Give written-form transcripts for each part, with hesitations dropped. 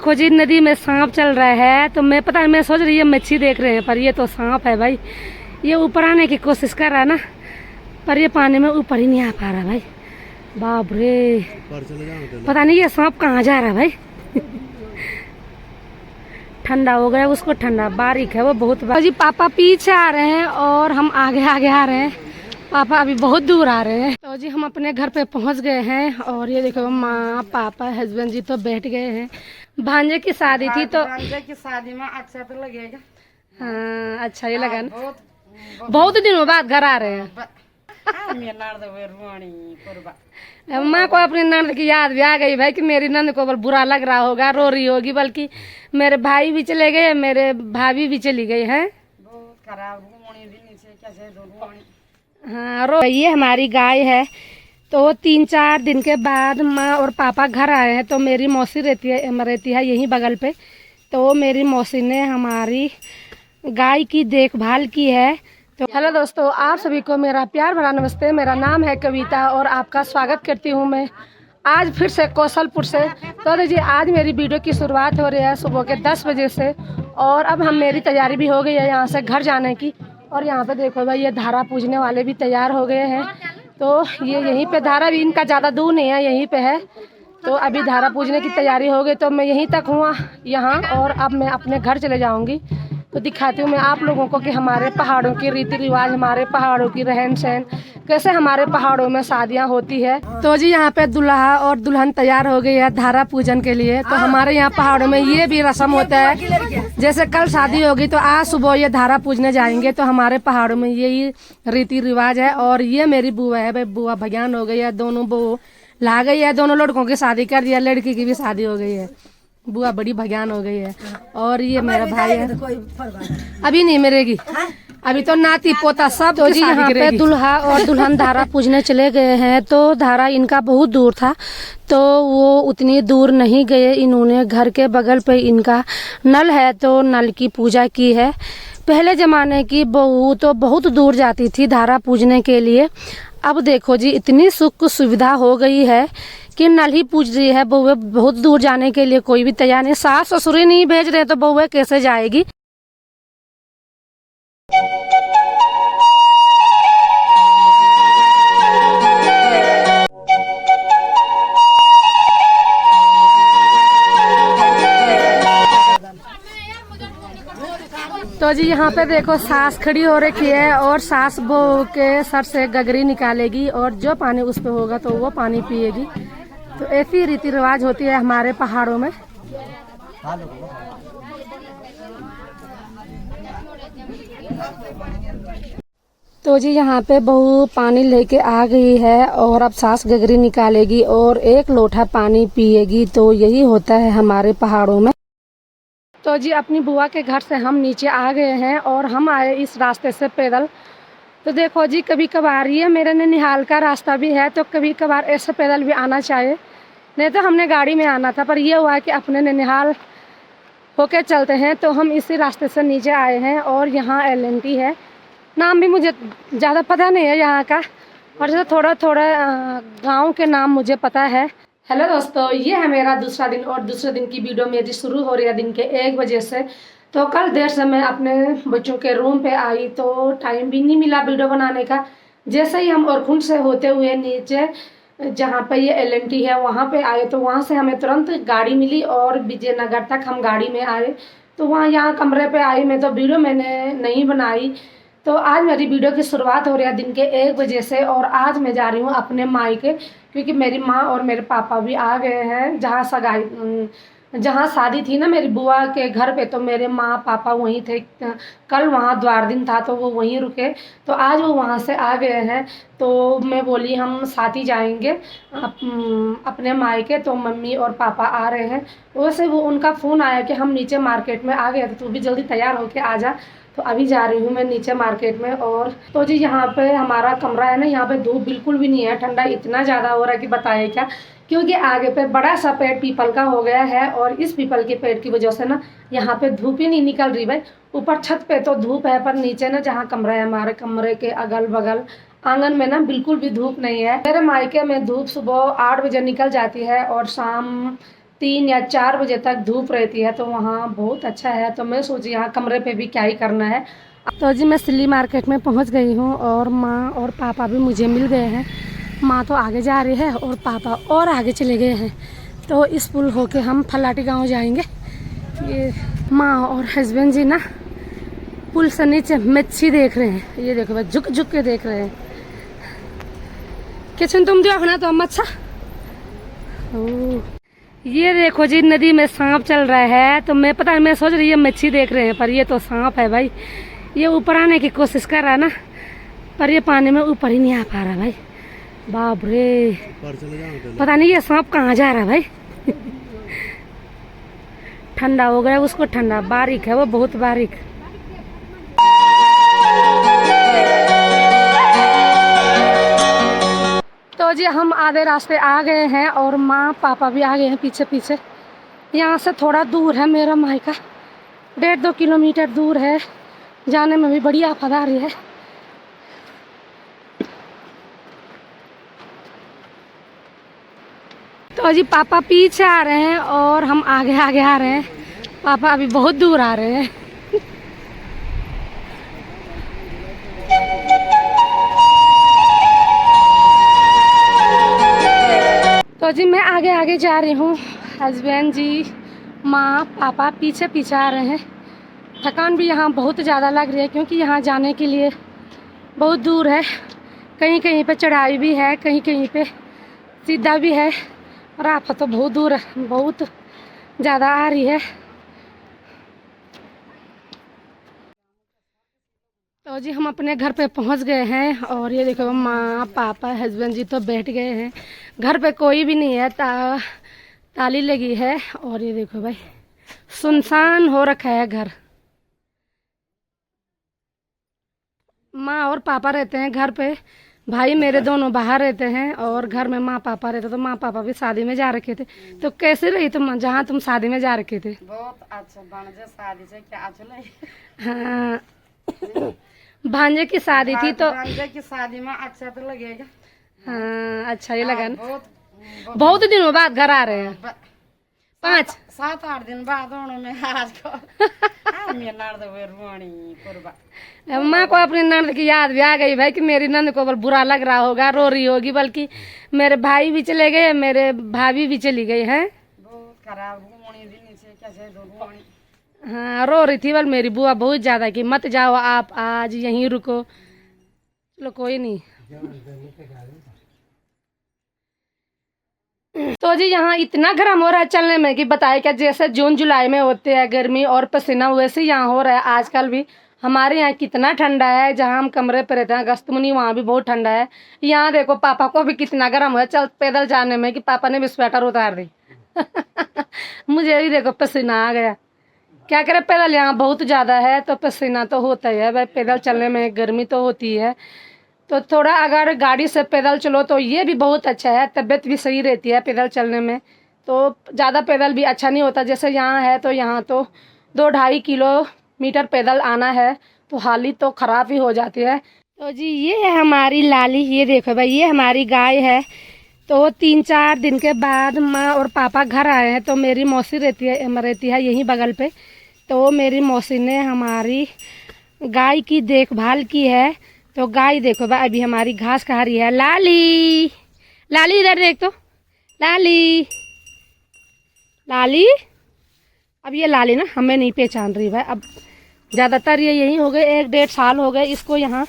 देखो जी नदी में सांप चल रहा है, तो मैं पता है मैं सोच रही है मच्छी देख रहे हैं, पर ये तो सांप है भाई। ये ऊपर आने की कोशिश कर रहा है ना, पर ये पानी में ऊपर ही नहीं आ पा रहा भाई। बाप रे, पता नहीं ये सांप कहाँ जा रहा है भाई। ठंडा हो गया उसको, ठंडा बारीक है वो बहुत। जी पापा पीछे आ रहे हैं और हम आगे आगे आ रहे हैं। पापा अभी बहुत दूर आ रहे हैं। तो जी हम अपने घर पे पहुंच गए हैं और ये देखो माँ पापा हस्बैंड जी तो बैठ गए हैं। भांजे की शादी थी तो भांजे की शादी में अच्छा तो लगेगा। हाँ अच्छा ये लगा ना, बहुत दिनों बाद घर आ रहे हैं। माँ को अपनी नंद की याद भी आ गई भाई कि मेरी नंद को बुरा लग रहा होगा, रो रही होगी। बल्कि मेरे भाई भी चले गए, मेरे भाभी भी चली गई हैं। हाँ रो। ये हमारी गाय है। तो 3-4 दिन के बाद माँ और पापा घर आए हैं। तो मेरी मौसी रहती है यहीं बगल पे। तो मेरी मौसी ने हमारी गाय की देखभाल की है। तो हेलो दोस्तों, आप सभी को मेरा प्यार भरा नमस्ते। मेरा नाम है कविता और आपका स्वागत करती हूँ मैं आज फिर से कौशलपुर से। तो देखिए आज मेरी वीडियो की शुरुआत हो रही है सुबह के 10 बजे से और अब मेरी तैयारी भी हो गई है यहाँ से घर जाने की। और यहाँ पे देखो भाई ये धारा पूजने वाले भी तैयार हो गए हैं। तो ये यहीं पे धारा भी इनका ज़्यादा दूर नहीं है, यहीं पे है। तो अभी धारा पूजने की तैयारी हो गई, तो मैं यहीं तक हूँ यहाँ और अब मैं अपने घर चले जाऊँगी। तो दिखाती हूँ मैं आप लोगों को कि हमारे पहाड़ों की रीति रिवाज, हमारे पहाड़ों की रहन सहन, कैसे हमारे पहाड़ों में शादियाँ होती है। तो जी यहाँ पे दुल्हा और दुल्हन तैयार हो गई है धारा पूजन के लिए। तो हमारे यहाँ पहाड़ों में ये भी रस्म होता है, जैसे कल शादी होगी तो आज सुबह ये धारा पूजने जाएंगे। तो हमारे पहाड़ों में यही रीति रिवाज है। और ये मेरी बुआ है भाई, बुआ भगवान हो गई है, दोनों बहू ला गई है, दोनों लड़कों की शादी कर दिया, लड़की की भी शादी हो गई है, बुआ बड़ी भगवान हो गई है। और ये मेरा भाई है, अभी नहीं मरेगी, अभी तो नाती पोता सब। तो जी यहाँ पे दुल्हा और दुल्हन धारा पूजने चले गए हैं। तो धारा इनका बहुत दूर था, तो वो उतनी दूर नहीं गए। इन्होंने घर के बगल पे इनका नल है, तो नल की पूजा की है। पहले जमाने की बहू तो बहुत दूर जाती थी धारा पूजने के लिए। अब देखो जी इतनी सुख सुविधा हो गई है कि नल ही पूज रही है। बहुएं बहुत दूर जाने के लिए कोई भी तैयार नहीं, सास ससुर ही नहीं भेज रहे तो बहुएं कैसे जाएगी। तो जी यहाँ पे देखो सास खड़ी हो रखी है और सास बहू के सर से गगरी निकालेगी और जो पानी उस पे होगा तो वो पानी पिएगी। तो ऐसी रीति रिवाज होती है हमारे पहाड़ों में। तो जी यहाँ पे बहू पानी लेके आ गई है और अब सास गगरी निकालेगी और 1 लोटा पानी पिएगी। तो यही होता है हमारे पहाड़ों में। तो जी अपनी बुआ के घर से हम नीचे आ गए हैं और हम आए इस रास्ते से पैदल। तो देखो जी कभी कभार ये मेरे ननिहाल का रास्ता भी है, तो कभी कभार ऐसे पैदल भी आना चाहिए, नहीं तो हमने गाड़ी में आना था। पर ये हुआ कि अपने ननिहाल होके चलते हैं, तो हम इसी रास्ते से नीचे आए हैं। और यहाँ LNT है, नाम भी मुझे ज़्यादा पता नहीं है यहाँ का, और जैसे थोड़ा थोड़ा गाँव के नाम मुझे पता है। हेलो दोस्तों, ये है मेरा दूसरा दिन और दूसरे दिन की वीडियो मेरी शुरू हो रही है दिन के 1 बजे से। तो कल देर से मैं अपने बच्चों के रूम पे आई, तो टाइम भी नहीं मिला वीडियो बनाने का। जैसे ही हम औरखुंड से होते हुए नीचे जहाँ पे ये LNT है वहाँ पे आए, तो वहाँ से हमें तुरंत गाड़ी मिली और विजयनगर तक हम गाड़ी में आए। तो वहाँ यहाँ कमरे पे आई मैं, तो वीडियो मैंने नहीं बनाई। तो आज मेरी वीडियो की शुरुआत हो रही है दिन के 1 बजे से और आज मैं जा रही हूँ अपने मायके, क्योंकि मेरी माँ और मेरे पापा भी आ गए हैं। जहाँ शादी थी ना मेरी बुआ के घर पे, तो मेरे माँ पापा वहीं थे। कल वहाँ द्वार दिन था तो वो वहीं रुके, तो आज वो वहाँ से आ गए हैं। तो मैं बोली हम साथ ही जाएंगे अपने मायके। तो मम्मी और पापा आ रहे हैं। वैसे वो उनका फ़ोन आया कि हम नीचे मार्केट में आ गए, तो तू भी जल्दी तैयार होके आ जा। तो अभी जा रही हूँ मैं नीचे मार्केट में। और तो जी यहाँ पे हमारा कमरा है ना, यहाँ पे धूप बिल्कुल भी नहीं है, ठंडा इतना ज़्यादा हो रहा है कि बताए क्या। क्योंकि आगे पे बड़ा सा पेड़ पीपल का हो गया है और इस पीपल के पेड़ की वजह से ना यहाँ पे धूप ही नहीं निकल रही भाई। ऊपर छत पे तो धूप है, पर नीचे ना जहाँ कमरा है हमारे कमरे के अगल बगल आंगन में ना बिल्कुल भी धूप नहीं है। मेरे मायके में धूप सुबह 8 बजे निकल जाती है और शाम 3 या 4 बजे तक धूप रहती है, तो वहाँ बहुत अच्छा है। तो मैं सोची यहाँ कमरे पे भी क्या ही करना है। तो जी मैं सिल्ली मार्केट में पहुँच गई हूँ और माँ और पापा भी मुझे मिल गए हैं। माँ तो आगे जा रही है और पापा और आगे चले गए हैं। तो इस पुल होके हम फलाटी गांव जाएंगे। ये माँ और हस्बैंड जी ना पुल से नीचे मच्छी देख रहे हैं। ये देखो भाई झुक झुक के देख रहे हैं। किचन तुम देखना तो मच्छा। ये देखो जी नदी में सांप चल रहा है। तो मैं पता नहीं, मैं सोच रही है मच्छी देख रहे हैं, पर ये तो सांप है भाई। ये ऊपर आने की कोशिश कर रहा है ना, पर ये पानी में ऊपर ही नहीं आ पा रहा भाई। बाप रे, पता नहीं ये सांप कहाँ जा रहा है भाई। ठंडा हो गया उसको, ठंडा बारीक है वो, बहुत बारीक। तो जी हम आधे रास्ते आ गए हैं और माँ पापा भी आ गए हैं पीछे पीछे। यहाँ से थोड़ा दूर है मेरा मायका, 1.5-2 किलोमीटर दूर है। जाने में भी बड़ी आफत आ रही है। तो जी पापा पीछे आ रहे हैं और हम आगे आगे आ रहे हैं। पापा अभी बहुत दूर आ रहे हैं। तो जी मैं आगे आगे जा रही हूँ, हस्बैंड जी माँ पापा पीछे पीछे आ रहे हैं। थकान भी यहाँ बहुत ज़्यादा लग रही है, क्योंकि यहाँ जाने के लिए बहुत दूर है। कहीं कहीं पे चढ़ाई भी है, कहीं कहीं पे सीधा भी है। और आफत तो बहुत दूर है, बहुत ज़्यादा आ रही है। तो जी हम अपने घर पे पहुंच गए हैं और ये देखो माँ पापा हस्बैंड जी तो बैठ गए हैं। घर पे कोई भी नहीं है, ताली लगी है। और ये देखो भाई सुनसान हो रखा है घर। माँ और पापा रहते हैं घर पे, भाई मेरे दोनों बाहर रहते हैं और घर में माँ पापा रहते। तो माँ पापा भी शादी में जा रखे थे। तो कैसे रही तुम जहाँ तुम शादी में जा रखे थे? बहुत अच्छा भांजे शादी से क्या चले। हाँ भांजे की शादी थी तो भांजे की शादी में अच्छा तो लगेगा। हाँ अच्छा ही लगा ना। बहुत दिनों बाद घर आ रहे हैं। 7-8 दिन बाद में आज को माँ को अपनी नंद की याद भी आ गई भाई कि मेरी नंद को बुरा लग रहा होगा, रो रही होगी। बल्कि मेरे भाई भी चले गए, मेरे भाभी भी चली गई हैं। बहुत खराब कैसे हाँ रो रही थी। बल मेरी बुआ बहुत ज्यादा कि मत जाओ आप, आज यहीं रुको। चलो कोई नहीं। तो जी यहाँ इतना गर्म हो रहा है चलने में कि बताए क्या। जैसे जून जुलाई में होते हैं गर्मी और पसीना, वैसे यहाँ हो रहा है आजकल भी। हमारे यहाँ कितना ठंडा है, जहाँ हम कमरे पर रहते हैं अगस्त मुनी, वहाँ भी बहुत ठंडा है। यहाँ देखो पापा को भी कितना गर्म है चल पैदल जाने में कि पापा ने भी स्वेटर उतार दी। मुझे भी देखो पसीना आ गया। क्या करे, पैदल यहाँ बहुत ज़्यादा है तो पसीना तो होता ही है भाई। पैदल चलने में गर्मी तो होती है। तो थोड़ा अगर गाड़ी से पैदल चलो तो ये भी बहुत अच्छा है, तबीयत भी सही रहती है पैदल चलने में। तो ज़्यादा पैदल भी अच्छा नहीं होता। जैसे यहाँ है तो यहाँ तो 2-2.5 किलोमीटर पैदल आना है, तो हालत तो ख़राब ही हो जाती है। तो जी ये है हमारी लाली। ये देखो भाई ये हमारी गाय है। तो 3-4 दिन के बाद माँ और पापा घर आए हैं। तो मेरी मौसी रहती है यहीं बगल पे। तो मेरी मौसी ने हमारी गाय की देखभाल की है। तो गाय देखो भाई अभी हमारी घास खा रही है। लाली लाली इधर देख तो, लाली लाली। अब ये लाली ना हमें नहीं पहचान रही भाई। अब ज़्यादातर ये यहीं हो गए, 1-1.5 साल हो गए इसको यहाँ।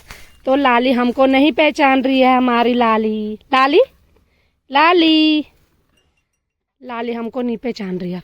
तो लाली हमको नहीं पहचान रही है हमारी लाली। लाली लाली लाली हमको नहीं पहचान रही है।